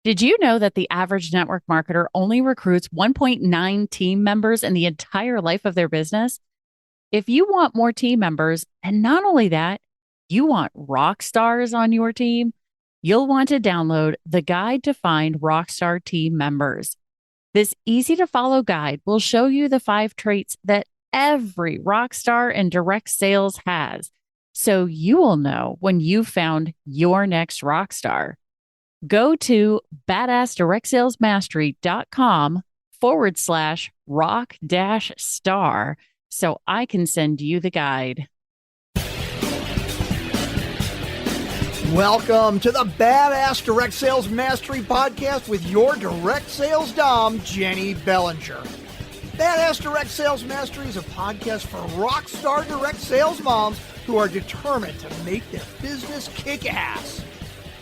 Did you know that the average network marketer only recruits 1.9 team members in the entire life of their business? If you want more team members, and not only that, you want rock stars on your team, you'll want to download the Guide to Find Rockstar Team Members. This easy to follow guide will show you the 5 traits that every rock star in direct sales has. So you will know when you've found your next rock star. Go to badassdirectsalesmastery.com/rock-star so I can send you the guide. Welcome to the Badass Direct Sales Mastery Podcast with your direct sales dom, Jenny Bellinger. Badass Direct Sales Mastery is a podcast for rock star direct sales moms who are determined to make their business kick ass.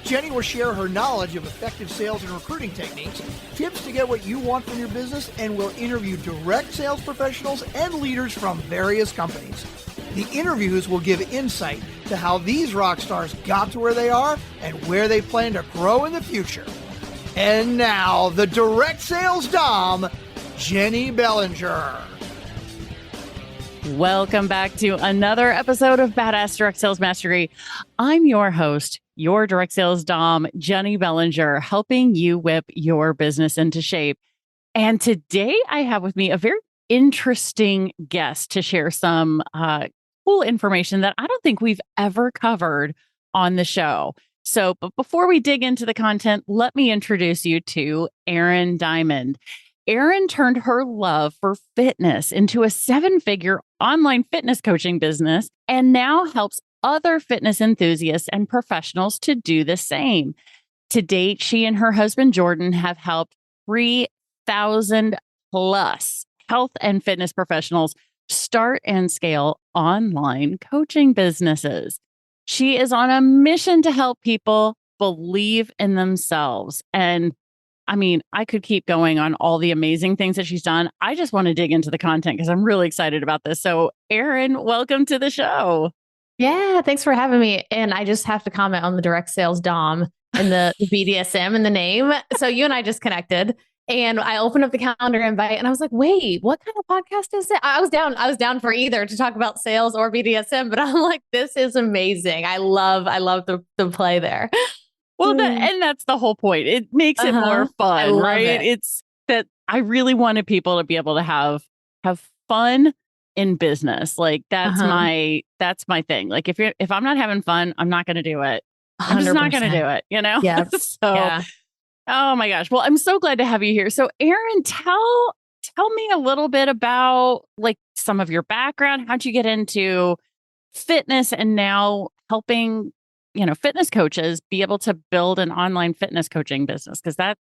Jenny will share her knowledge of effective sales and recruiting techniques, tips to get what you want from your business, and will interview direct sales professionals and leaders from various companies. The interviews will give insight to how these rock stars got to where they are and where they plan to grow in the future. And now, the direct sales dom, Jenny Bellinger. Welcome back to another episode of Badass Direct Sales Mastery. I'm your host, your direct sales dom, Jenny Bellinger, helping you whip your business into shape. And today I have with me a very interesting guest to share some cool information that I don't think we've ever covered on the show. But before we dig into the content, let me introduce you to Erin Dimond. Erin turned her love for fitness into a 7-figure online fitness coaching business and now helps other fitness enthusiasts and professionals to do the same. To date, she and her husband, Jordon, have helped 3,000 plus health and fitness professionals start and scale online coaching businesses. She is on a mission to help people believe in themselves. And I mean, I could keep going on all the amazing things that she's done. I just want to dig into the content because I'm really excited about this. So, Erin, welcome to the show. Yeah, thanks for having me. And I just have to comment on the direct sales dom and the BDSM and the name. So you and I just connected. And I opened up the calendar invite and I was like, wait, what kind of podcast is it? I was down for either to talk about sales or BDSM, but I'm like, this is amazing. I love the play there. Well, and that's the whole point. It makes it more fun, right? It's that I really wanted people to be able to have fun in business. Like that's my thing. Like if I'm not having fun, I'm not going to do it. I'm just not going to do it, you know? Yeah. Yeah. Oh my gosh. Well, I'm so glad to have you here. So Erin, tell me a little bit about like some of your background. How'd you get into fitness and now helping, fitness coaches be able to build an online fitness coaching business? Because that's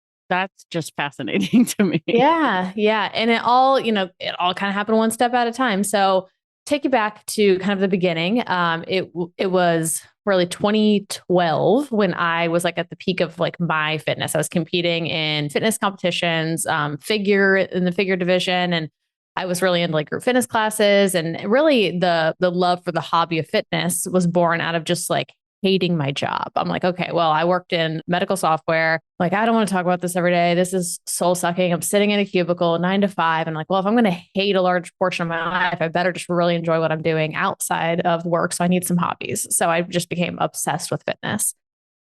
just fascinating to me. Yeah. Yeah. And it all kind of happened one step at a time. So take you back to kind of the beginning. It was really 2012 when I was like at the peak of like my fitness. I was competing in fitness competitions, in the figure division. And I was really into like group fitness classes, and really the love for the hobby of fitness was born out of just like hating my job. I'm like, okay, well, I worked in medical software. Like, I don't want to talk about this every day. This is soul sucking. I'm sitting in a cubicle 9 to 5. And like, well, if I'm going to hate a large portion of my life, I better just really enjoy what I'm doing outside of work. So I need some hobbies. So I just became obsessed with fitness.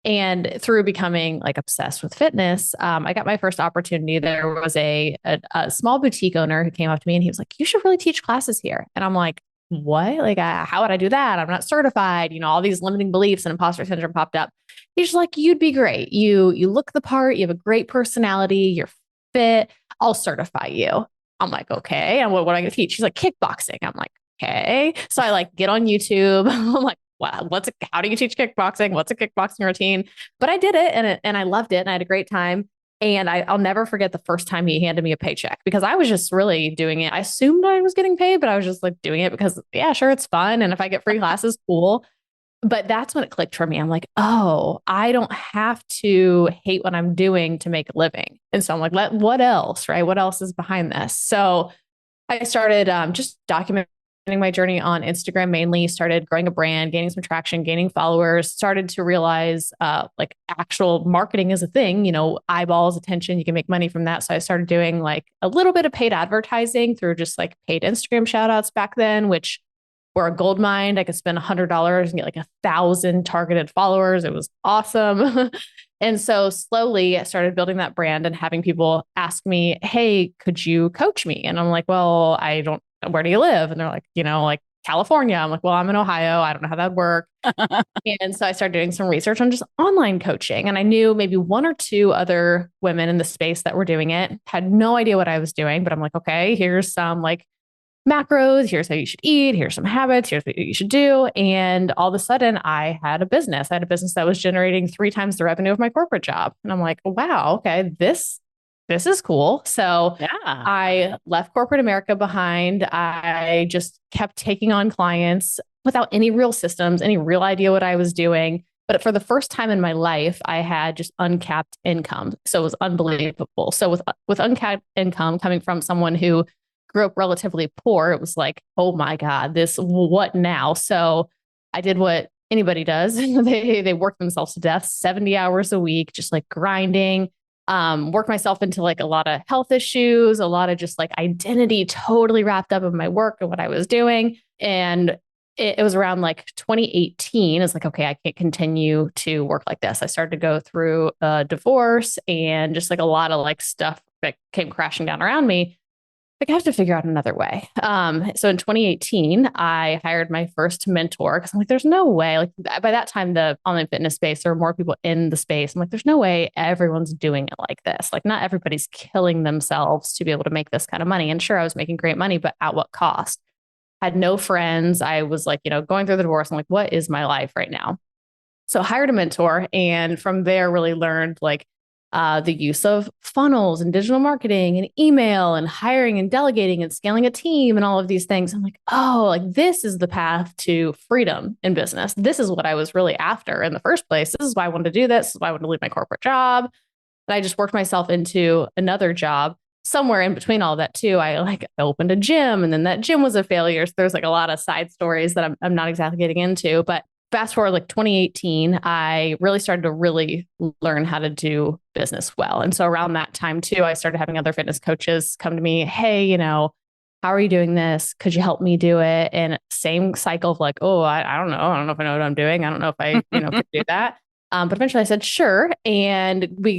And through becoming like obsessed with fitness, I got my first opportunity. There was a small boutique owner who came up to me and he was like, you should really teach classes here. And I'm like, what? Like, how would I do that? I'm not certified. All these limiting beliefs and imposter syndrome popped up. He's just like, you'd be great. You look the part. You have a great personality. You're fit. I'll certify you. I'm like, okay. And what am I going to teach? She's like, kickboxing. I'm like, okay. So I like get on YouTube. I'm like, wow, how do you teach kickboxing? What's a kickboxing routine? But I did it and I loved it and I had a great time. And I'll never forget the first time he handed me a paycheck, because I was just really doing it. I assumed I was getting paid, but I was just like doing it because, yeah, sure, it's fun. And if I get free classes, cool. But that's when it clicked for me. I'm like, oh, I don't have to hate what I'm doing to make a living. And so I'm like, what else, right? What else is behind this? So I started just documenting my journey on Instagram, mainly started growing a brand, gaining some traction, gaining followers, started to realize like actual marketing is a thing, eyeballs, attention, you can make money from that. So I started doing like a little bit of paid advertising through just like paid Instagram shout outs back then, which were a gold mine. I could spend $100 and get like 1,000 targeted followers. It was awesome. And so slowly I started building that brand and having people ask me, hey, could you coach me? And I'm like, well, I don't, where do you live? And they're like, like California. I'm like, well, I'm in Ohio. I don't know how that'd work. And so I started doing some research on just online coaching. And I knew maybe one or two other women in the space that were doing it, had no idea what I was doing, but I'm like, okay, here's some like macros. Here's how you should eat. Here's some habits. Here's what you should do. And all of a sudden I had a business. I had a business that was generating 3 times the revenue of my corporate job. And I'm like, wow, okay, this is cool. So Yeah. I left corporate America behind. I just kept taking on clients without any real systems, any real idea what I was doing. But for the first time in my life, I had just uncapped income. So it was unbelievable. So with uncapped income coming from someone who grew up relatively poor, it was like, oh my God, what now? So I did what anybody does. They work themselves to death, 70 hours a week, just like grinding, work myself into like a lot of health issues, a lot of just like identity totally wrapped up in my work and what I was doing. And it was around like 2018. It's like, okay, I can't continue to work like this. I started to go through a divorce and just like a lot of like stuff that came crashing down around me. Like I have to figure out another way. So in 2018, I hired my first mentor because I'm like, there's no way. Like by that time, the online fitness space, there were more people in the space. I'm like, there's no way everyone's doing it like this. Like not everybody's killing themselves to be able to make this kind of money. And sure, I was making great money, but at what cost? I had no friends. I was like, going through the divorce. I'm like, what is my life right now? So I hired a mentor, and from there really learned like the use of funnels and digital marketing and email and hiring and delegating and scaling a team and all of these things. I'm like, oh, like this is the path to freedom in business. This is what I was really after in the first place. This is why I wanted to do this. This is why I wanted to leave my corporate job. And I just worked myself into another job somewhere in between all of that too. I like opened a gym, and then that gym was a failure. So there's like a lot of side stories that I'm not exactly getting into, but fast forward like 2018, I really started to really learn how to do business well. And so around that time too, I started having other fitness coaches come to me, hey, how are you doing this? Could you help me do it? And same cycle of like, oh, I don't know. I don't know if I know what I'm doing. I don't know if I, could do that. But eventually I said, sure. And we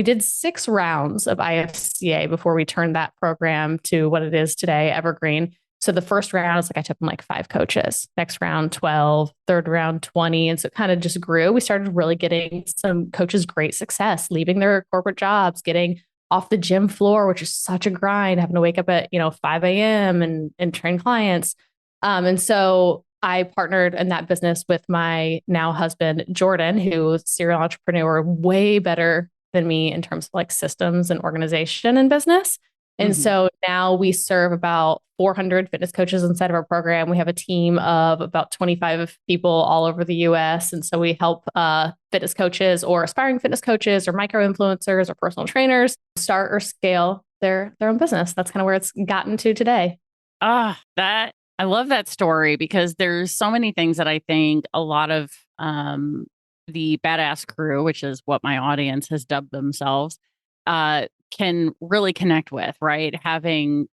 did 6 rounds of IFCA before we turned that program to what it is today, Evergreen. So the first round is like I took them like 5 coaches, next round 12, third round 20. And so it kind of just grew. We started really getting some coaches great success, leaving their corporate jobs, getting off the gym floor, which is such a grind, having to wake up at 5 a.m. and train clients. And so I partnered in that business with my now husband, Jordon, who's a serial entrepreneur, way better than me in terms of like systems and organization in business. And so now we serve about 400 fitness coaches inside of our program. We have a team of about 25 people all over the US. And so we help fitness coaches or aspiring fitness coaches or micro influencers or personal trainers start or scale their own business. That's kind of where it's gotten to today. I love that story because there's so many things that I think a lot of the badass crew, which is what my audience has dubbed themselves, can really connect with, right? Having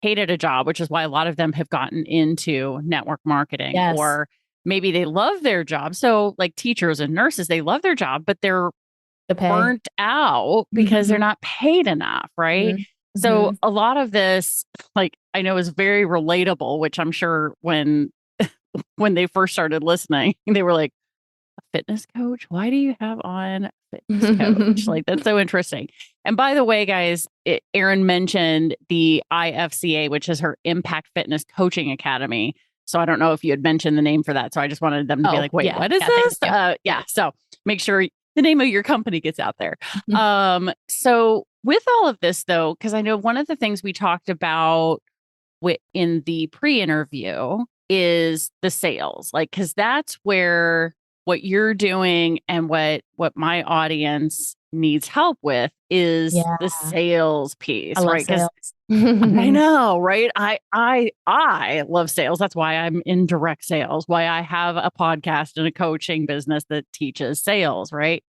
hated a job, which is why a lot of them have gotten into network marketing, Yes. or maybe they love their job. So like teachers and nurses, they love their job, but they're burnt out because they're not paid enough, right? So a lot of this, like I know, is very relatable, which I'm sure when they first started listening, they were like, a fitness coach? Why do you have on fitness coach? Like, that's so interesting. And by the way, guys, Erin mentioned the IFCA, which is her Impact Fitness Coaching Academy. So I don't know if you had mentioned the name for that. So I just wanted them to be like, wait, what is this? So make sure the name of your company gets out there. So with all of this though, because I know one of the things we talked about in the pre-interview is the sales, like, because that's where what you're doing and what my audience needs help with is Yeah. the sales I piece, love right? Because sales. I know, right? I love sales. That's why I'm in direct sales, why I have a podcast and a coaching business that teaches sales, right?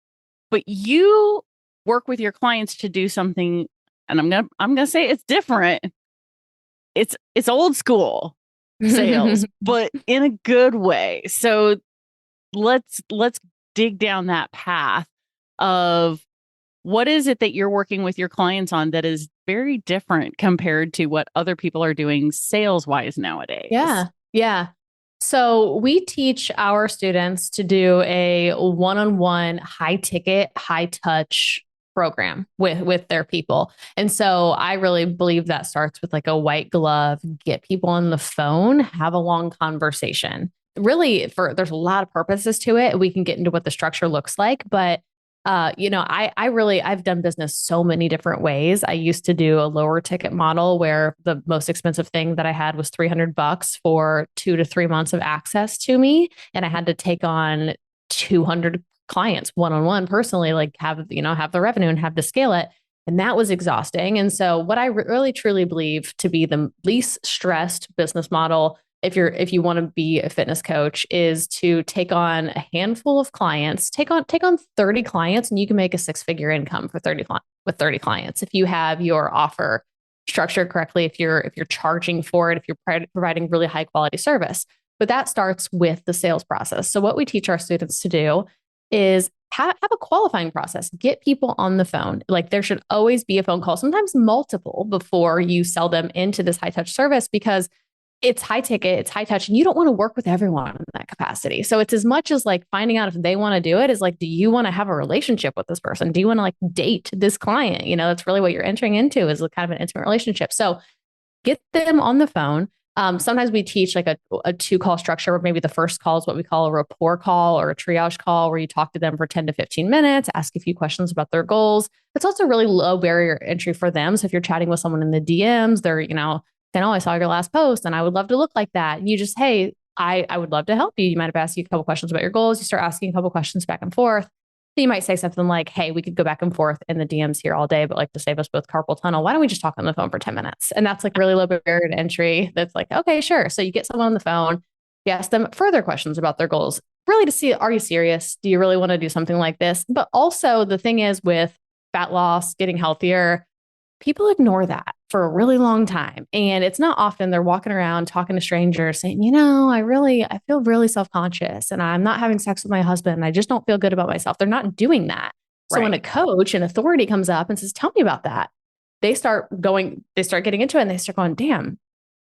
But you work with your clients to do something, and I'm gonna say it's different. It's old school sales, but in a good way. So let's dig down that path of what is it that you're working with your clients on that is very different compared to what other people are doing sales wise nowadays? Yeah. Yeah. So we teach our students to do a one-on-one high ticket, high touch program with their people. And so I really believe that starts with like a white glove, get people on the phone, have a long conversation. Really there's a lot of purposes to it. We can get into what the structure looks like, but I've done business so many different ways. I used to do a lower ticket model where the most expensive thing that I had was $300 for 2 to 3 months of access to me. And I had to take on 200 clients one-on-one personally, like have the revenue and have to scale it. And that was exhausting. And so what I really truly believe to be the least stressed business model if you want to be a fitness coach is to take on a handful of clients, take on 30 clients, and you can make a 6-figure income for 30 clients if you have your offer structured correctly, if you're charging for it, if you're providing really high quality service. But that starts with the sales process. So what we teach our students to do is have a qualifying process, get people on the phone. Like there should always be a phone call, sometimes multiple, before you sell them into this high touch service, because it's high ticket, it's high touch, and you don't want to work with everyone in that capacity. So it's as much as like finding out if they want to do it is like, do you want to have a relationship with this person? Do you want to like date this client? That's really what you're entering into, is kind of an intimate relationship. So get them on the phone. Sometimes we teach like a 2-call structure where maybe the first call is what we call a rapport call or a triage call, where you talk to them for 10 to 15 minutes, ask a few questions about their goals. It's also really low barrier entry for them. So if you're chatting with someone in the DMs, they're, saying, oh, I saw your last post and I would love to look like that. And you just, hey, I would love to help you. You might have asked you a couple questions about your goals. You start asking a couple questions back and forth. So you might say something like, hey, we could go back and forth in the DMs here all day, but like to save us both carpal tunnel, why don't we just talk on the phone for 10 minutes? And that's like really low barrier to entry. That's like, okay, sure. So you get someone on the phone, you ask them further questions about their goals, really to see, are you serious? Do you really want to do something like this? But also the thing is with fat loss, getting healthier, people ignore that for a really long time. And it's not often they're walking around talking to strangers saying, I feel really self-conscious and I'm not having sex with my husband. And I just don't feel good about myself. They're not doing that. So Right. when a coach and authority comes up and says, tell me about that, they start getting into it and they start going, damn,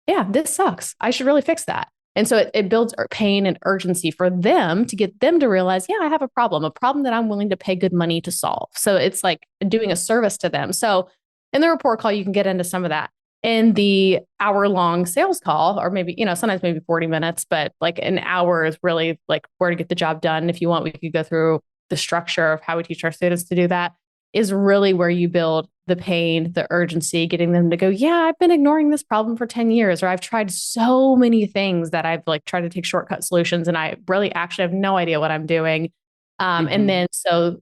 yeah, this sucks. I should really fix that. And so it builds pain and urgency for them to get them to realize, yeah, I have a problem that I'm willing to pay good money to solve. So it's like doing a service to them. So in the rapport call, you can get into some of that. In the hour-long sales call, or maybe, sometimes maybe 40 minutes, but like an hour is really like where to get the job done. If you want, we could go through the structure of how we teach our students to do that, is really where you build the pain, the urgency, getting them to go, yeah, I've been ignoring this problem for 10 years, or I've tried so many things that I've like tried to take shortcut solutions and I really actually have no idea what I'm doing. And then so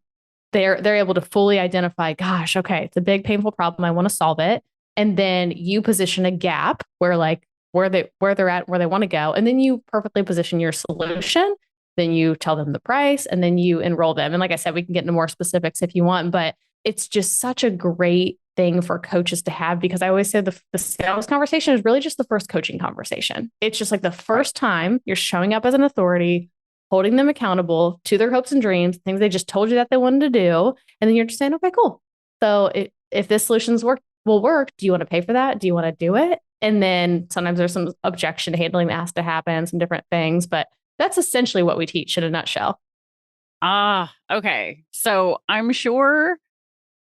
they're able to fully identify, gosh, okay, it's a big, painful problem. I want to solve it. And then you position a gap where they're at, where they want to go. And then you perfectly position your solution. Then you tell them the price and then you enroll them. And like I said, we can get into more specifics if you want, but it's just such a great thing for coaches to have, because I always say the sales conversation is really just the first coaching conversation. It's just like the first time you're showing up as an authority, holding them accountable to their hopes and dreams, things they just told you that they wanted to do. And then you're just saying, okay, cool. So if this solution's will work, do you want to pay for that? Do you want to do it? And then sometimes there's some objection handling that has to happen, some different things, but that's essentially what we teach in a nutshell. Okay. So I'm sure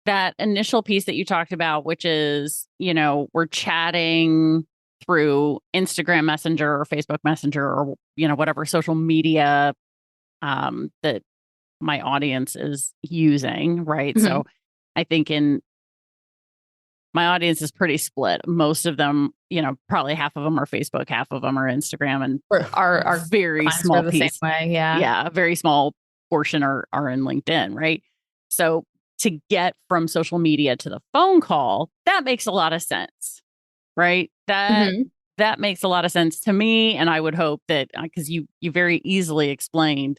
that initial piece that you talked about, which is, we're chatting through Instagram Messenger or Facebook Messenger or, whatever social media that my audience is using, right? Mm-hmm. So I think my audience is pretty split. Most of them, probably half of them are Facebook, half of them are Instagram, and our very small are the piece. same way. Yeah. Yeah. A very small portion are in LinkedIn, right? So to get from social media to the phone call, that makes a lot of sense, right? That makes a lot of sense to me. And I would hope that because you very easily explained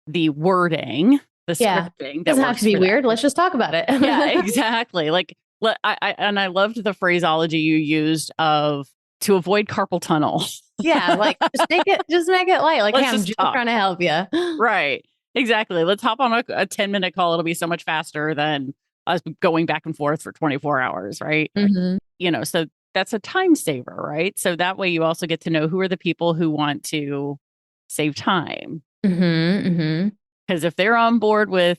the wording, the Yeah. scripting that Doesn't have works to be for weird. that. Let's just talk about it. Yeah, exactly. Like, and I loved the phraseology you used of to avoid carpal tunnel. Yeah, like just make it light. Like, hey, Let's I'm just just talk. trying to help you. Right. Exactly. Let's hop on a 10-minute call. It'll be so much faster than us going back and forth for 24 hours. Right. Mm-hmm. So that's a time saver. Right. So that way you also get to know who are the people who want to save time. Mm-hmm. Mm-hmm. Because if they're on board with,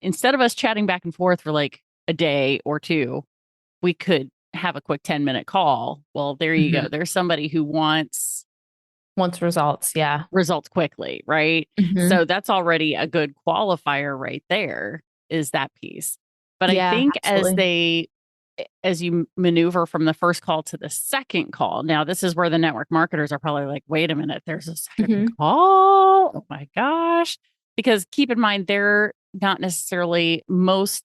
instead of us chatting back and forth for like a day or two, we could have a quick 10-minute call. Well, there you go. There's somebody who wants Results. Yeah. results quickly, right? So that's already a good qualifier right there, is that piece. But I Yeah, think absolutely. as you maneuver from the first call to the second call, now this is where the network marketers are probably like, wait a minute, there's a second call. Oh my gosh. Because keep in mind, they're not necessarily most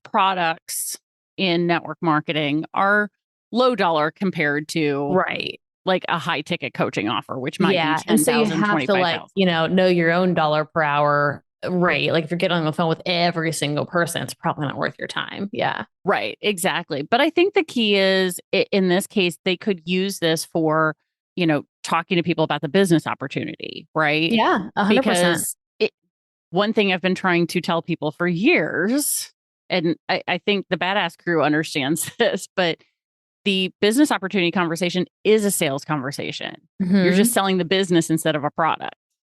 products in network marketing are low dollar compared to Right. like a high ticket coaching offer, which might be Yeah. And so you 10,000, have to 25,000. know your own dollar per hour rate. Like if you're getting on the phone with every single person, it's probably not worth your time. Yeah. Right, exactly. But I think the key is in this case, they could use this for, talking to people about the business opportunity, right? Yeah. 100%. Because one thing I've been trying to tell people for years, and I think the Badass Crew understands this, but the business opportunity conversation is a sales conversation. You're just selling the business instead of a product.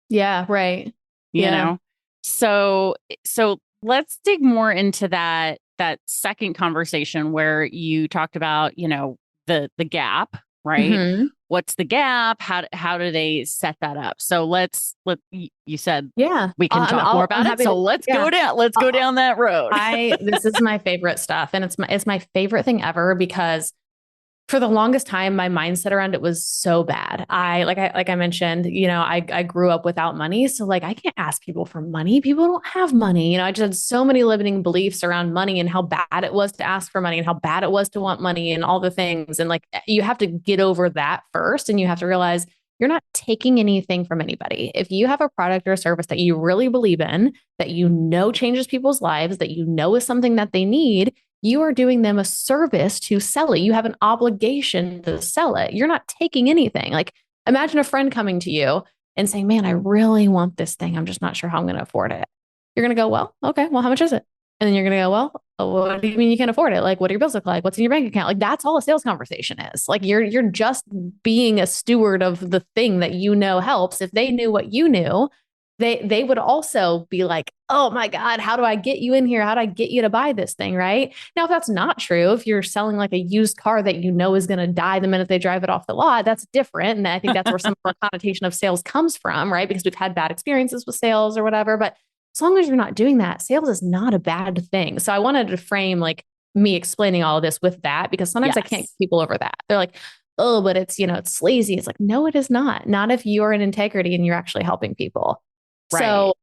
Yeah. Right. you know so let's dig more into that second conversation where you talked about the gap, right? What's the gap? How do they set that up? So you said Yeah. we can talk more I'm about it, happy so to, let's yeah. go down that road. This is my favorite stuff. And it's my favorite thing ever because for the longest time, my mindset around it was so bad. Like I mentioned, I grew up without money. So like, I can't ask people for money. People don't have money. I just had so many limiting beliefs around money and how bad it was to ask for money and how bad it was to want money and all the things. And like, you have to get over that first. And you have to realize you're not taking anything from anybody. If you have a product or a service that you really believe in, that changes people's lives, that is something that they need, you are doing them a service to sell it. You have an obligation to sell it. You're not taking anything. Like imagine a friend coming to you and saying, man, I really want this thing. I'm just not sure how I'm going to afford it. You're going to go, well, okay, well, how much is it? And then you're going to go, well, what do you mean you can't afford it? Like, what do your bills look like? What's in your bank account? Like, that's all a sales conversation is. Like, you're just being a steward of the thing that helps. If they knew what you knew, they would also be like, oh my God, how do I get you in here? How do I get you to buy this thing? Right now, if that's not true, if you're selling like a used car that is going to die the minute they drive it off the lot, that's different. And I think that's where some of our connotation of sales comes from, right? Because we've had bad experiences with sales or whatever. But as long as you're not doing that, sales is not a bad thing. So I wanted to frame like me explaining all of this with that, because sometimes I can't get people over that. They're like, oh, but it's, it's sleazy. It's like, no, it is not. Not if you are in integrity and you're actually helping people. Right. So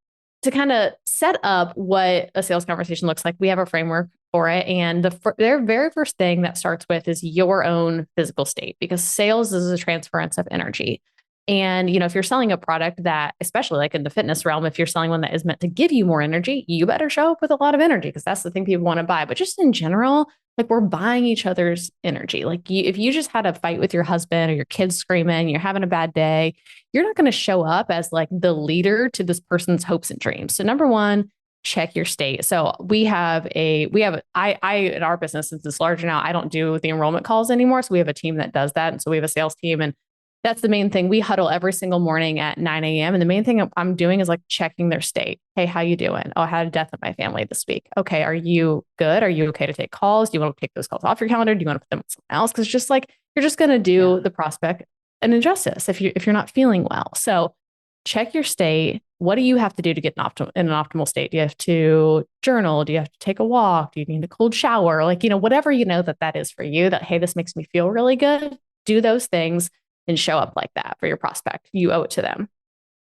to kind of set up what a sales conversation looks like, we have a framework for it. And their very first thing that starts with is your own physical state, because sales is a transference of energy. And, if you're selling a product that, especially like in the fitness realm, if you're selling one that is meant to give you more energy, you better show up with a lot of energy, because that's the thing people want to buy. But just in general, like we're buying each other's energy. Like if you just had a fight with your husband or your kids screaming, you're having a bad day, you're not going to show up as like the leader to this person's hopes and dreams. So number one, check your state. So I in our business, since it's larger now, I don't do the enrollment calls anymore. So we have a team that does that. And so we have a sales team, and that's the main thing. We huddle every single morning at 9 a.m. And the main thing I'm doing is like checking their state. Hey, how you doing? Oh, I had a death in my family this week. Okay. Are you good? Are you okay to take calls? Do you want to take those calls off your calendar? Do you want to put them with someone else? Because just like, you're just going to do the prospect an injustice if you're not feeling well. So check your state. What do you have to do to get in an optimal state? Do you have to journal? Do you have to take a walk? Do you need a cold shower? Like, whatever that is for you, that, hey, this makes me feel really good. Do those things and show up like that for your prospect. You owe it to them.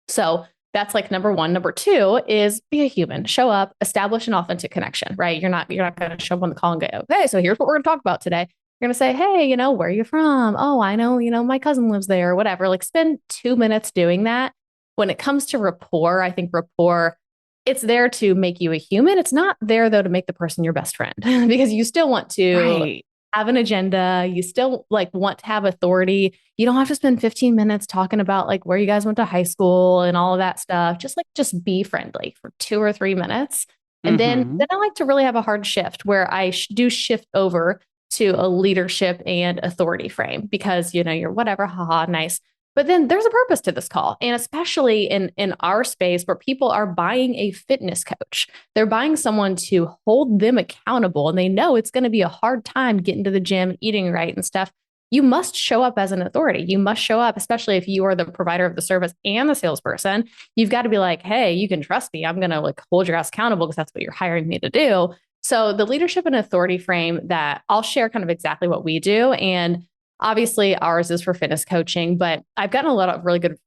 So That's like number one. Number two is be a human, show up, establish an authentic connection, right? You're not going to show up on the call and go, okay, so here's what we're going to talk about today. You're going to say, hey, where are you from? Oh, I know, my cousin lives there or whatever. Like spend 2 minutes doing that. When it comes to rapport, I think rapport, it's there to make you a human. It's not there though to make the person your best friend because you still want to Right. have an agenda. You still like want to have authority. You don't have to spend 15 minutes talking about like where you guys went to high school and all of that stuff. Just be friendly for 2 or 3 minutes. And then, Mm-hmm. then I like to really have a hard shift where I do shift over to a leadership and authority frame because, you're whatever, haha, nice. But then there's a purpose to this call. And especially in our space where people are buying a fitness coach, they're buying someone to hold them accountable and they know it's going to be a hard time getting to the gym, eating right and stuff. You must show up as an authority. You must show up, especially if you are the provider of the service and the salesperson. You've got to be like, hey, you can trust me. I'm going to like hold your ass accountable because that's what you're hiring me to do. So the leadership and authority frame that I'll share kind of exactly what we do. And obviously, ours is for fitness coaching, but I've gotten a lot of really good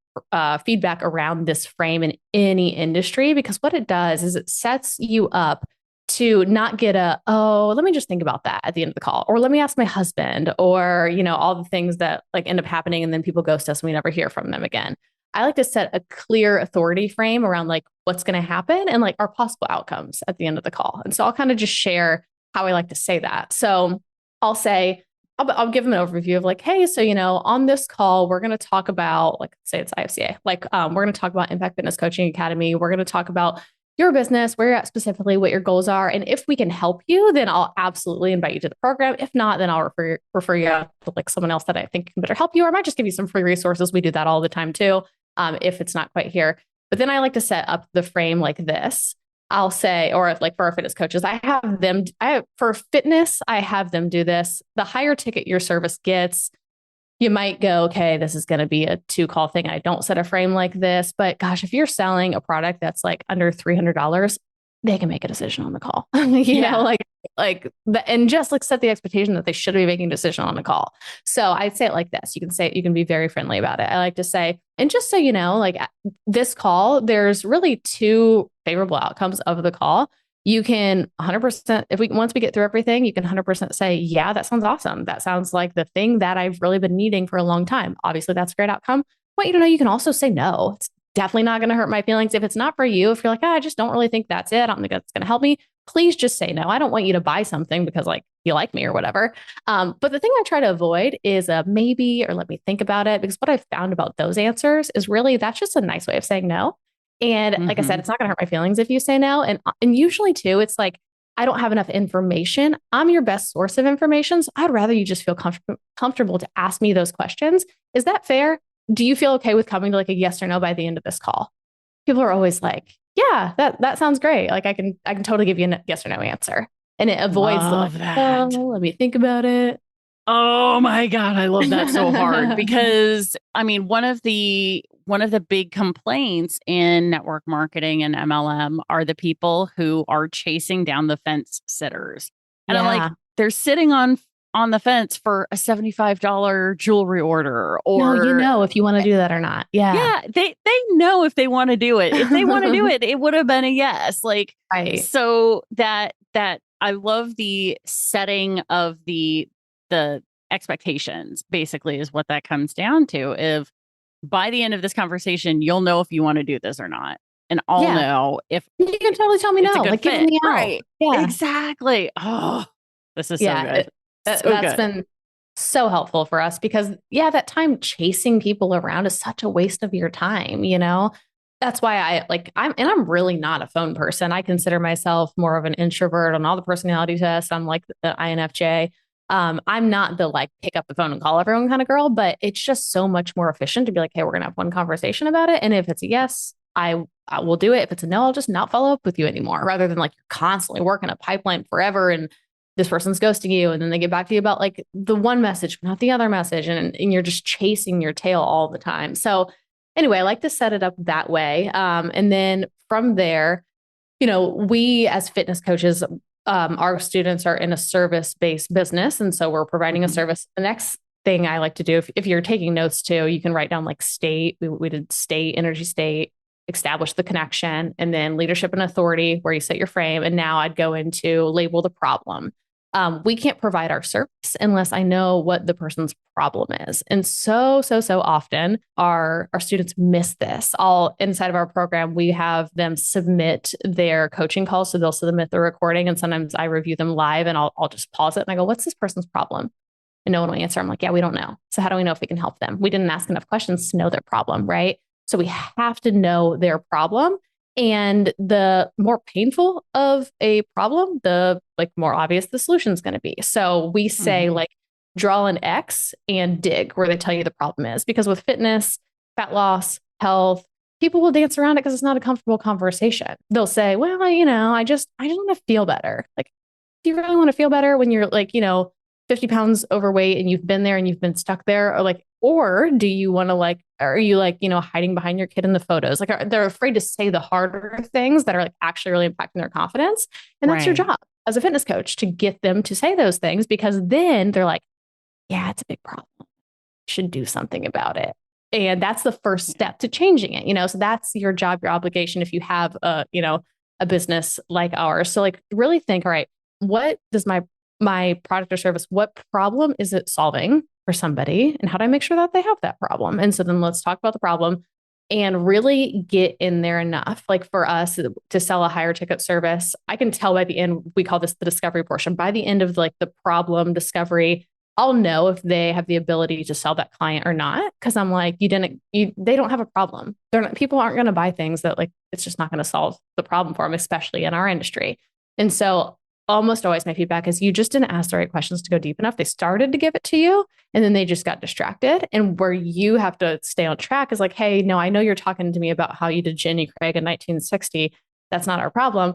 feedback around this frame in any industry because what it does is it sets you up to not get let me just think about that at the end of the call, or let me ask my husband, or, all the things that like end up happening and then people ghost us and we never hear from them again. I like to set a clear authority frame around like what's going to happen and like our possible outcomes at the end of the call. And so I'll kind of just share how I like to say that. So I'll say, I'll give them an overview of like, hey, so, on this call, we're going to talk about, like, say it's IFCA, like, we're going to talk about Impact Fitness Coaching Academy. We're going to talk about your business, where you're at specifically, what your goals are. And if we can help you, then I'll absolutely invite you to the program. If not, then I'll refer you out to like someone else that I think can better help you, or I might just give you some free resources. We do that all the time too, if it's not quite here. But then I like to set up the frame like this. I'll say, or if like for our fitness coaches, for fitness, I have them do this. The higher ticket your service gets, you might go, okay, this is going to be a 2-call thing. I don't set a frame like this, but gosh, if you're selling a product that's like under $300, they can make a decision on the call, and just like set the expectation that they should be making a decision on the call. So I'd say it like this. You can be very friendly about it. I like to say, and just so you know, like this call, there's really 2 favorable outcomes of the call. You can 100%, once we get through everything, you can 100% say, yeah, that sounds awesome. That sounds like the thing that I've really been needing for a long time. Obviously, that's a great outcome. I want you to know you can also say no. It's definitely not going to hurt my feelings. If it's not for you, if you're like, I just don't really think that's it, I don't think that's going to help me, please just say no. I don't want you to buy something because like you like me or whatever. But the thing I try to avoid is a maybe or let me think about it, because what I've found about those answers is really that's just a nice way of saying no. And like I said, it's not going to hurt my feelings if you say no. And usually too, it's like, I don't have enough information. I'm your best source of information. So I'd rather you just feel comfortable to ask me those questions. Is that fair? Do you feel okay with coming to like a yes or no by the end of this call? People are always like, yeah, that sounds great. Like I can totally give you a yes or no answer. And it avoids That. oh, let me think about it. Oh my God, I love that so hard because I mean, one of the big complaints in network marketing and MLM are the people who are chasing down the fence sitters. And I'm like, they're sitting on the fence for a $75 jewelry order, or no, if you want to do that or not. Yeah, they know if they want to do it. If they want to do it, it would have been a yes. Like, right. So that I love the setting of the expectations, basically, is what that comes down to. If by the end of this conversation, you'll know if you want to do this or not. And I'll know if you can totally tell me no, like give me out. Right. Yeah, exactly. Oh, this is so good. That's been so helpful for us because that time chasing people around is such a waste of your time, That's why I'm really not a phone person. I consider myself more of an introvert on all the personality tests. I'm like the INFJ. I'm not the like pick up the phone and call everyone kind of girl, but it's just so much more efficient to be like, hey, we're gonna have one conversation about it. And if it's a yes, I will do it. If it's a no, I'll just not follow up with you anymore, rather than like you're constantly working a pipeline forever and this person's ghosting you. And then they get back to you about like the one message, but not the other message. And you're just chasing your tail all the time. So anyway, I like to set it up that way. And then from there, we as fitness coaches, our students are in a service-based business. And so we're providing a service. The next thing I like to do, if you're taking notes too, you can write down like state. We did state, energy state, establish the connection, and then leadership and authority, where you set your frame. And now I'd go into label the problem. We can't provide our service unless I know what the person's problem is. And so often our students miss this. All inside of our program, we have them submit their coaching calls. So they'll submit the recording, and sometimes I review them live, and I'll just pause it and I go, what's this person's problem? And no one will answer. I'm like, yeah, we don't know. So how do we know if we can help them? We didn't ask enough questions to know their problem, right? So we have to know their problem. And the more painful of a problem, the more obvious the solution is going to be. So we say draw an X and dig where they tell you the problem is, because with fitness, fat loss, health, people will dance around it because it's not a comfortable conversation. They'll say, well, I just want to feel better. Like, do you really want to feel better when you're 50 pounds overweight and you've been there and you've been stuck there? Or do you want to are you hiding behind your kid in the photos? They're afraid to say the harder things that are actually really impacting their confidence. And that's your job as a fitness coach, to get them to say those things, because then they're like, yeah, it's a big problem. You should do something about it. And that's the first step to changing it, so that's your job, your obligation. If you have a business like ours. So really think, all right, what does my product or service, what problem is it solving for somebody? And how do I make sure that they have that problem? And so then let's talk about the problem and really get in there enough. For us to sell a higher ticket service, I can tell by the end, we call this the discovery portion. By the end of the problem discovery, I'll know if they have the ability to sell that client or not. Cause I'm like, they don't have a problem. People aren't going to buy things that it's just not going to solve the problem for them, especially in our industry. And so almost always my feedback is, you just didn't ask the right questions to go deep enough. They started to give it to you and then they just got distracted. And where you have to stay on track is hey, no, I know you're talking to me about how you did Jenny Craig in 1960. That's not our problem.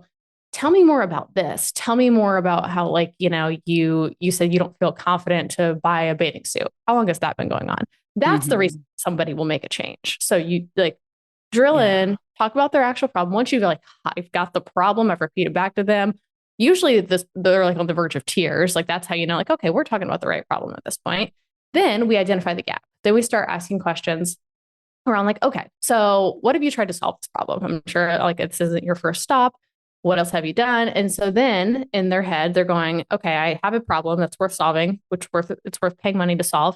Tell me more about this. Tell me more about how, you said you don't feel confident to buy a bathing suit. How long has that been going on? That's the reason somebody will make a change. So you drill in, talk about their actual problem. Once you've I've got the problem, I've repeated back to them. Usually they're on the verge of tears. That's how you know, okay, we're talking about the right problem at this point. Then we identify the gap. Then we start asking questions around okay, so what have you tried to solve this problem? I'm sure this isn't your first stop. What else have you done? And so then in their head, they're going, okay, I have a problem that's worth solving, it's worth paying money to solve.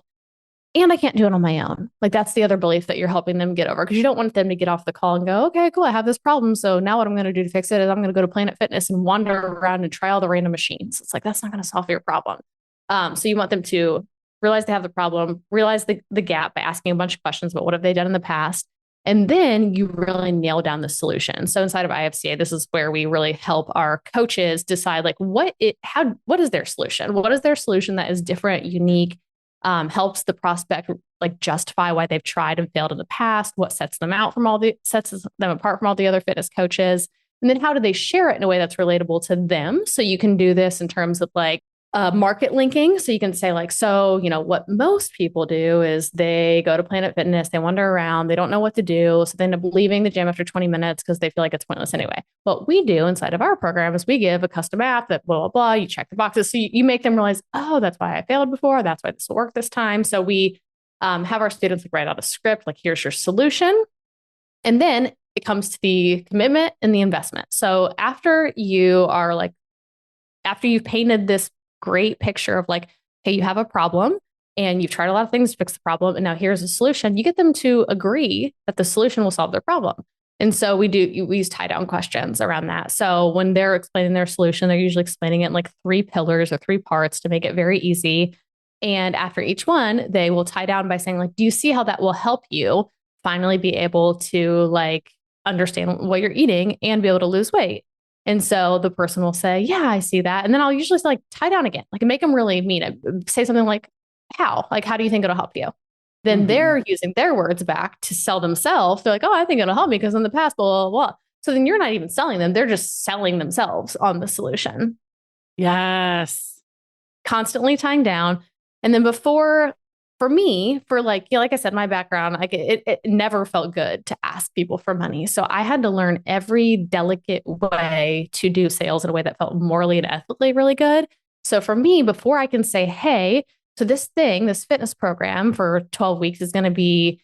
And I can't do it on my own. That's the other belief that you're helping them get over, because you don't want them to get off the call and go, okay, cool, I have this problem. So now what I'm going to do to fix it is I'm going to go to Planet Fitness and wander around and try all the random machines. It's that's not going to solve your problem. So you want them to realize they have the problem, realize the gap by asking a bunch of questions about what have they done in the past. And then you really nail down the solution. So inside of IFCA, this is where we really help our coaches decide what is their solution? What is their solution that is different, unique, helps the prospect justify why they've tried and failed in the past, what sets them apart from all the other fitness coaches. And then how do they share it in a way that's relatable to them? So you can do this in terms of market linking. So you can say what most people do is they go to Planet Fitness, they wander around, they don't know what to do. So they end up leaving the gym after 20 minutes because they feel like it's pointless anyway. What we do inside of our program is we give a custom app that blah, blah, blah, you check the boxes. So you make them realize, oh, that's why I failed before. That's why this will work this time. So we have our students write out a script, here's your solution. And then it comes to the commitment and the investment. So after you've painted this great picture of hey, you have a problem and you've tried a lot of things to fix the problem, and now here's a solution, you get them to agree that the solution will solve their problem. And so we use tie down questions around that. So when they're explaining their solution, they're usually explaining it in 3 pillars or 3 parts to make it very easy. And after each one, they will tie down by saying do you see how that will help you finally be able to understand what you're eating and be able to lose weight? And so the person will say, yeah, I see that. And then I'll usually tie down again, make them really mean it. Say something how? How do you think it'll help you? Then they're using their words back to sell themselves. They're oh, I think it'll help me because in the past, blah, blah, blah. So then you're not even selling them. They're just selling themselves on the solution. Yes. Constantly tying down. And then for me, like I said, my background, it never felt good to ask people for money. So I had to learn every delicate way to do sales in a way that felt morally and ethically really good. So for me, before I can say, hey, so this fitness program for 12 weeks is going to be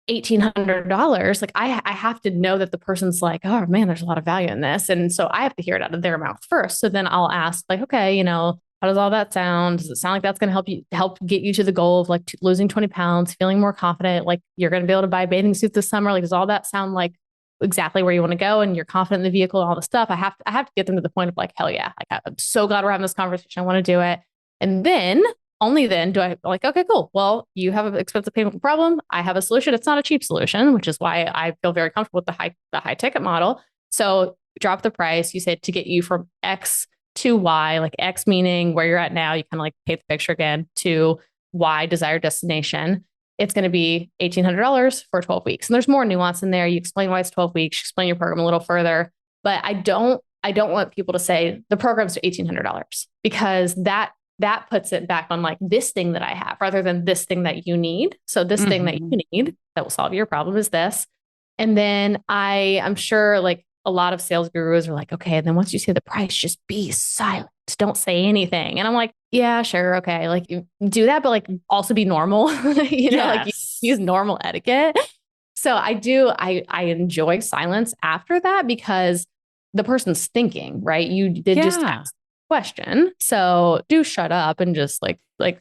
$1,800, like I have to know that the person's like, oh man, there's a lot of value in this. And so I have to hear it out of their mouth first. So then I'll ask like, okay, how does all that sound? Does it sound like that's going to help get you to the goal of like losing 20 pounds, feeling more confident, like you're going to be able to buy a bathing suit this summer? Like, does all that sound like exactly where you want to go and you're confident in the vehicle and all the stuff? I have to get them to the point of like, hell yeah, like I'm so glad we're having this conversation. I want to do it. And then only then do I like, okay, cool. Well, you have an expensive payment problem. I have a solution. It's not a cheap solution, which is why I feel very comfortable with the high ticket model. So drop the price. You say to get you from X to Y, like X meaning where you're at now, you kind of like paint the picture again, to Y desired destination. It's going to be $1,800 for 12 weeks. And there's more nuance in there. You explain why it's 12 weeks, you explain your program a little further, but I don't want people to say the program's $1,800 because that puts it back on like this thing that I have rather than this thing that you need. So this thing that you need that will solve your problem is this. And then I'm sure like a lot of sales gurus are like, okay, and then once you say the price, just be silent. Don't say anything. And I'm like, yeah, sure. Okay. Like do that, but like also be normal, like use normal etiquette. So I enjoy silence after that because the person's thinking, right? You did just ask question. So do shut up and just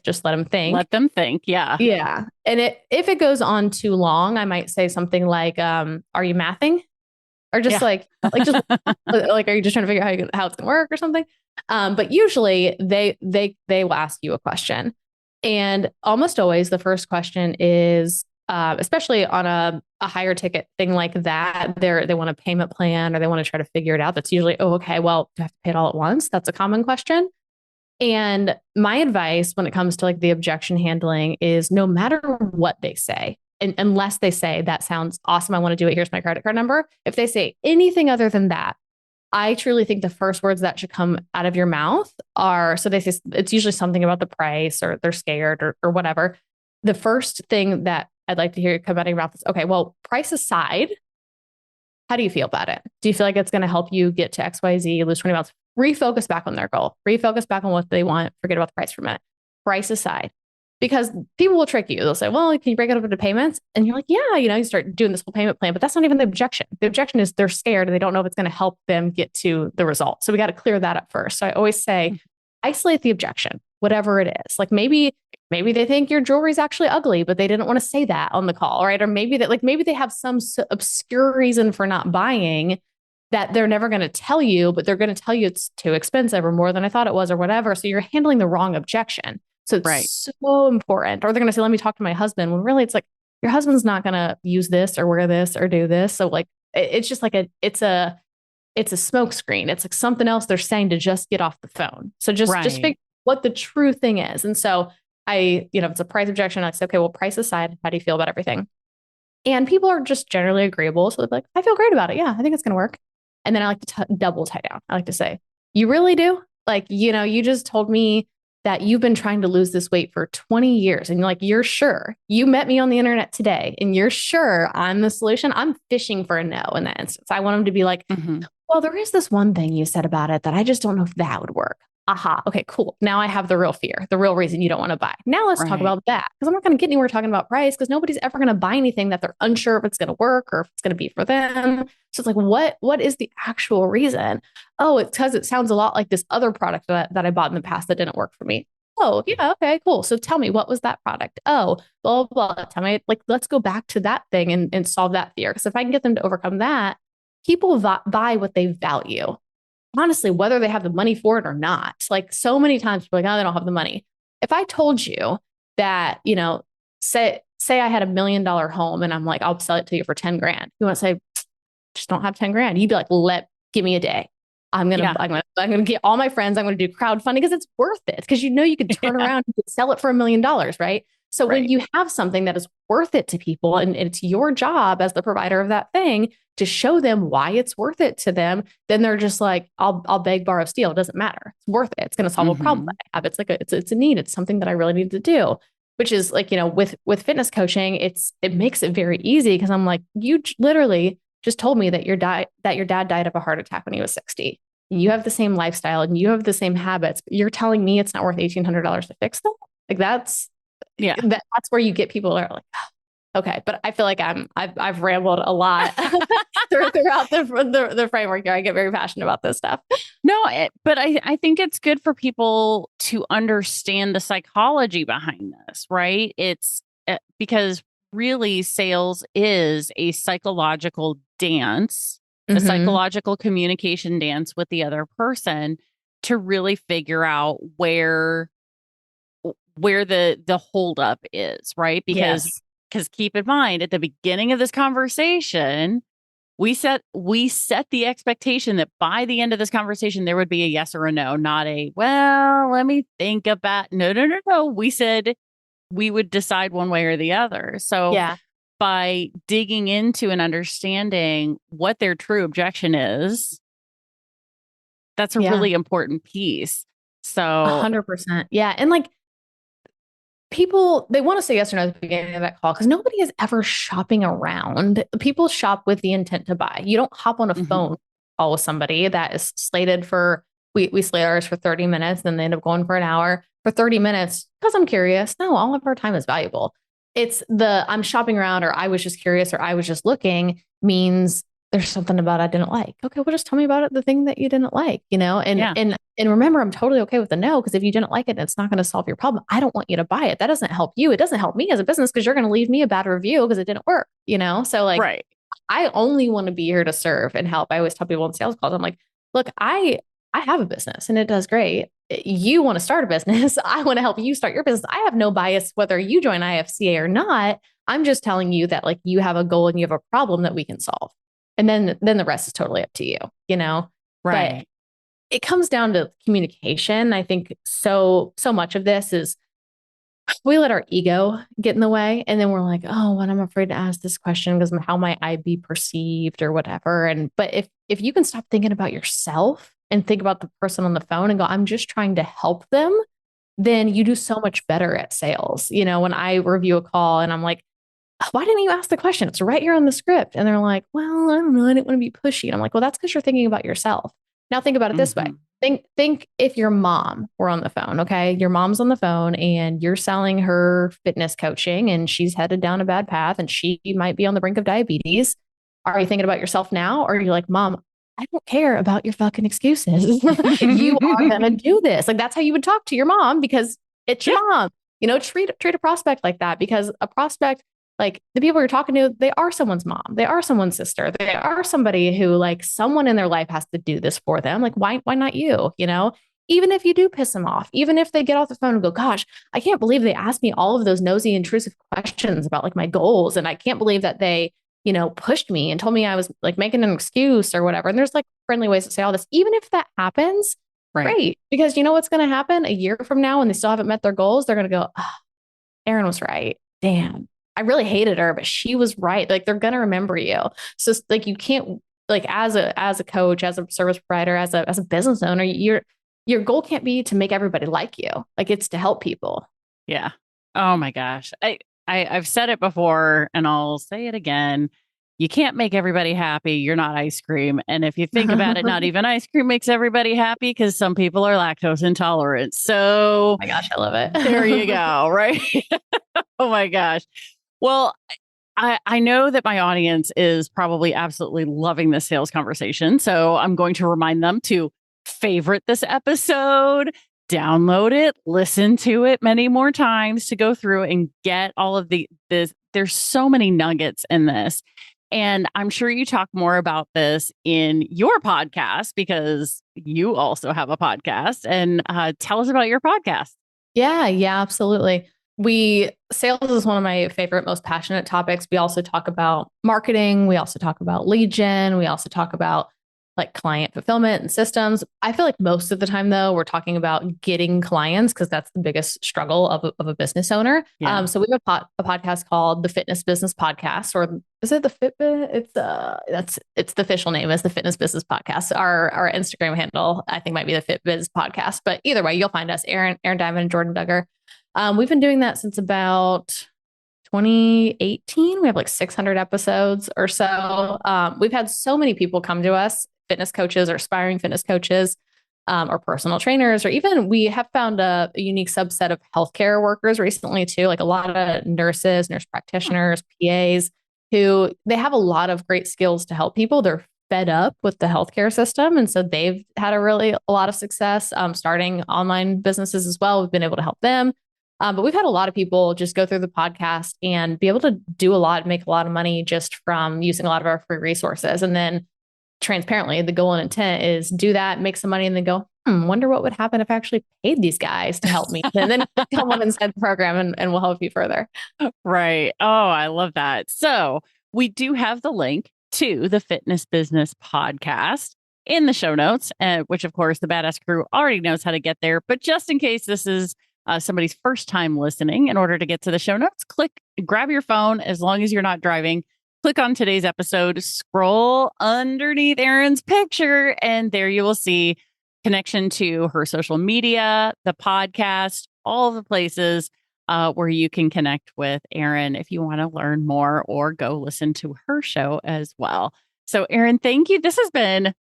just let them think. Let them think. Yeah. Yeah. And if it goes on too long, I might say something like, are you mathing? Or just like just like, are you just trying to figure out how it's gonna work or something? But usually they will ask you a question. And almost always the first question is, especially on a higher ticket thing like that, they want a payment plan or they want to try to figure it out. That's usually, oh, okay, well, do I have to pay it all at once? That's a common question. And my advice when it comes to like the objection handling is no matter what they say, and unless they say that sounds awesome, I want to do it, here's my credit card number. If they say anything other than that, I truly think the first words that should come out of your mouth are, so they say it's usually something about the price or they're scared or whatever. The first thing that I'd like to hear come out of your mouth is, okay, well, price aside, how do you feel about it? Do you feel like it's going to help you get to XYZ, lose 20 pounds? Refocus back on their goal. Refocus back on what they want. Forget about the price for a minute. Price aside. Because people will trick you. They'll say, well, can you break it up into payments? And you're like, yeah, you start doing this whole payment plan, but that's not even the objection. The objection is they're scared and they don't know if it's going to help them get to the result. So we got to clear that up first. So I always say, isolate the objection, whatever it is. Like maybe they think your jewelry is actually ugly, but they didn't want to say that on the call, right? Or maybe they have some obscure reason for not buying that they're never going to tell you, but they're going to tell you it's too expensive or more than I thought it was or whatever. So you're handling the wrong objection. So it's so important. Or they're going to say, let me talk to my husband. When really it's like, your husband's not going to use this or wear this or do this. So like, it's just like it's a smoke screen. It's like something else they're saying to just get off the phone. So just figure what the true thing is. And so if it's a price objection, I say, okay, well, price aside, how do you feel about everything? And people are just generally agreeable. So they're like, I feel great about it. Yeah, I think it's going to work. And then I like to double tie down. I like to say, you really do? Like, you just told me that you've been trying to lose this weight for 20 years. And you're sure you met me on the internet today and you're sure I'm the solution. I'm fishing for a no in that instance. I want them to be like, well, there is this one thing you said about it that I just don't know if that would work. Aha. Okay, cool. Now I have the real fear, the real reason you don't want to buy. Now let's talk about that. Because I'm not going to get anywhere talking about price because nobody's ever going to buy anything that they're unsure if it's going to work or if it's going to be for them. So it's like, what is the actual reason? Oh, it's because it sounds a lot like this other product that I bought in the past that didn't work for me. Oh, yeah. Okay, cool. So tell me, what was that product? Oh, blah, blah, blah. Tell me, let's go back to that thing and solve that fear. Because if I can get them to overcome that, people buy what they value. Honestly, whether they have the money for it or not. Like so many times people are like, oh, they don't have the money. If I told you that, say I had $1 million home and I'm like, I'll sell it to you for 10 grand. You want to say, just don't have 10 grand. You'd be like, give me a day. I'm going to get all my friends. I'm going to do crowdfunding because it's worth it. Because you could turn around and sell it for $1 million. Right. So when you have something that is worth it to people and it's your job as the provider of that thing to show them why it's worth it to them, then they're just like, I'll beg, borrow, steal. It doesn't matter. It's worth it. It's going to solve a problem that I have. It's like it's a need. It's something that I really need to do, which is like, with fitness coaching, it makes it very easy. Cause I'm like, you literally just told me that your dad died of a heart attack when he was 60. You have the same lifestyle and you have the same habits, but you're telling me it's not worth $1,800 to fix them. Like that's where you get people that are like, Okay. But I feel like I've rambled a lot throughout the framework here. I get very passionate about this stuff. No, but I think it's good for people to understand the psychology behind this, right? It's because really sales is a psychological dance, a psychological communication dance with the other person to really figure out where the holdup is, right? Because Yes. keep in mind at the beginning of this conversation, we set the expectation that by the end of this conversation there would be a yes or a no, not a well, let me think about. No. We said we would decide one way or the other. So Yeah. by digging into and understanding what their true objection is, that's a Yeah. really important piece. So 100%. Yeah. And like people, they want to say yes or no at the beginning of that call because nobody is ever shopping around. People shop with the intent to buy. You don't hop on a phone call with somebody that is slated for, we slate ours for 30 minutes, then they end up going for an hour for 30 minutes because I'm curious. No, all of our time is valuable. It's the I'm shopping around or I was just curious or I was just looking means there's something about I didn't like. Okay, well, just tell me about it, the thing that you didn't like, and yeah, and remember, I'm totally okay with the no, because if you didn't like it, it's not going to solve your problem. I don't want you to buy it. That doesn't help you. It doesn't help me as a business because you're going to leave me a bad review because it didn't work. So like, right. I only want to be here to serve and help. I always tell people in sales calls, I'm like, look, I have a business and it does great. You want to start a business. I want to help you start your business. I have no bias whether you join IFCA or not. I'm just telling you that like you have a goal and you have a problem that we can solve. And then the rest is totally up to you. Right. But it comes down to communication. I think so much of this is we let our ego get in the way. And then we're like, oh, when I'm afraid to ask this question because how might I be perceived or whatever. But if you can stop thinking about yourself and think about the person on the phone and go, I'm just trying to help them, then you do so much better at sales. When I review a call and I'm like, why didn't you ask the question? It's right here on the script. And they're like, well, I don't know. I didn't want to be pushy. And I'm like, well, that's because you're thinking about yourself. Now think about it this way. Think if your mom were on the phone, okay? Your mom's on the phone and you're selling her fitness coaching and she's headed down a bad path and she might be on the brink of diabetes. Are you thinking about yourself now? Or are you like, Mom, I don't care about your fucking excuses. You are going to do this. Like that's how you would talk to your mom because it's your mom. Treat a prospect like that because a prospect, like the people you're talking to, they are someone's mom. They are someone's sister. They are somebody who like someone in their life has to do this for them. Like, why not you? Even if you do piss them off, even if they get off the phone and go, gosh, I can't believe they asked me all of those nosy, intrusive questions about like my goals. And I can't believe that they, pushed me and told me I was like making an excuse or whatever. And there's like friendly ways to say all this. Even if that happens, great. Because you know what's going to happen a year from now when they still haven't met their goals, they're going to go, oh, Erin was right. Damn. I really hated her, but she was right. Like they're going to remember you. So like, you can't like as a coach, as a service provider, as a business owner, your goal can't be to make everybody like you. Like it's to help people. Yeah. Oh my gosh. I've said it before and I'll say it again. You can't make everybody happy. You're not ice cream. And if you think about it, not even ice cream makes everybody happy because some people are lactose intolerant. So oh my gosh, I love it. There you go. Right. Oh my gosh. Well, I know that my audience is probably absolutely loving this sales conversation. So I'm going to remind them to favorite this episode, download it, listen to it many more times to go through and get all of this. There's so many nuggets in this. And I'm sure you talk more about this in your podcast because you also have a podcast. And tell us about your podcast. Yeah, absolutely. Sales is one of my favorite, most passionate topics. We also talk about marketing. We also talk about lead gen. We also talk about like client fulfillment and systems. I feel like most of the time though, we're talking about getting clients because that's the biggest struggle of a business owner. Yeah. So we have a podcast called the Fitness Business Podcast, or is it the Fitbit? It's the official name is the Fitness Business Podcast. Our Instagram handle, I think might be the FitBiz Podcast, but either way, you'll find us, Erin Dimond and Jordon Duggar. We've been doing that since about 2018. We have like 600 episodes or so. We've had so many people come to us, fitness coaches or aspiring fitness coaches, or personal trainers, or even we have found a unique subset of healthcare workers recently too, like a lot of nurses, nurse practitioners, PAs, who they have a lot of great skills to help people. They're fed up with the healthcare system. And so they've had a lot of success starting online businesses as well. We've been able to help them. But we've had a lot of people just go through the podcast and be able to do a lot, make a lot of money just from using a lot of our free resources. And then transparently, the goal and intent is do that, make some money, and then go, wonder what would happen if I actually paid these guys to help me. And then come on inside the program and we'll help you further. Right. Oh, I love that. So we do have the link to the Fitness Business Podcast in the show notes, which of course the Badass Crew already knows how to get there. But just in case this is somebody's first time listening, in order to get to the show notes, grab your phone as long as you're not driving. Click on today's episode, scroll underneath Erin's picture, and there you will see connection to her social media, the podcast, all the places where you can connect with Erin if you want to learn more or go listen to her show as well. So, Erin, thank you. This has been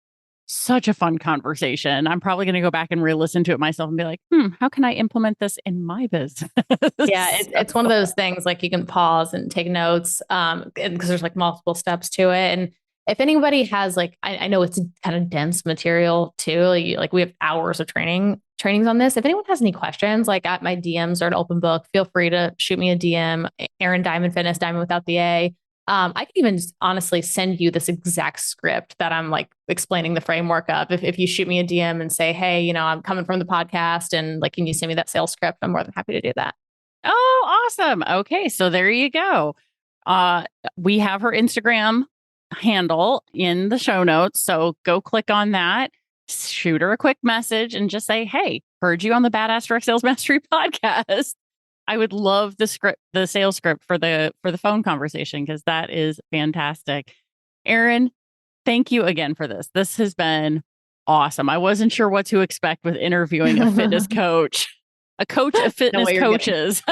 such a fun conversation. I'm probably going to go back and re-listen to it myself and be like, how can I implement this in my business? Yeah, it's one of those things like you can pause and take notes because there's like multiple steps to it. And if anybody has like, I know it's kind of dense material too. Like we have hours of trainings on this. If anyone has any questions, like my DMs are an open book. Feel free to shoot me a DM, Erin Dimond Fitness, Dimond without the A. I can even just honestly send you this exact script that I'm like explaining the framework of. If you shoot me a DM and say, hey, I'm coming from the podcast and like, can you send me that sales script? I'm more than happy to do that. Oh, awesome. Okay. So there you go. We have her Instagram handle in the show notes. So go click on that, shoot her a quick message and just say, hey, heard you on the Badass Direct Sales Mastery podcast. I would love the sales script for the phone conversation, because that is fantastic. Erin, thank you again for this. This has been awesome. I wasn't sure what to expect with interviewing a fitness coach, a coach of fitness coaches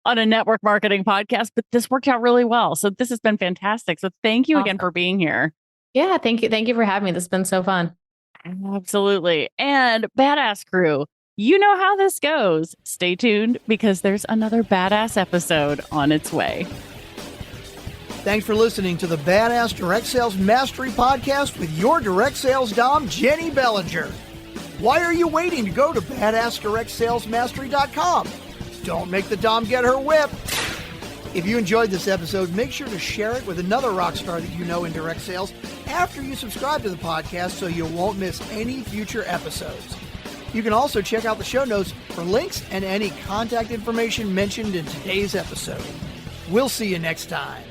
on a network marketing podcast, but this worked out really well. So this has been fantastic. So thank you again for being here. Yeah, thank you. Thank you for having me. This has been so fun. Absolutely. And Badass Crew, you know how this goes. Stay tuned, because there's another badass episode on its way. Thanks for listening to the Badass Direct Sales Mastery Podcast with your direct sales dom, Jenny Bellinger. Why are you waiting to go to badassdirectsalesmastery.com? Don't make the dom get her whip. If you enjoyed this episode, make sure to share it with another rock star that you know in direct sales after you subscribe to the podcast so you won't miss any future episodes. You can also check out the show notes for links and any contact information mentioned in today's episode. We'll see you next time.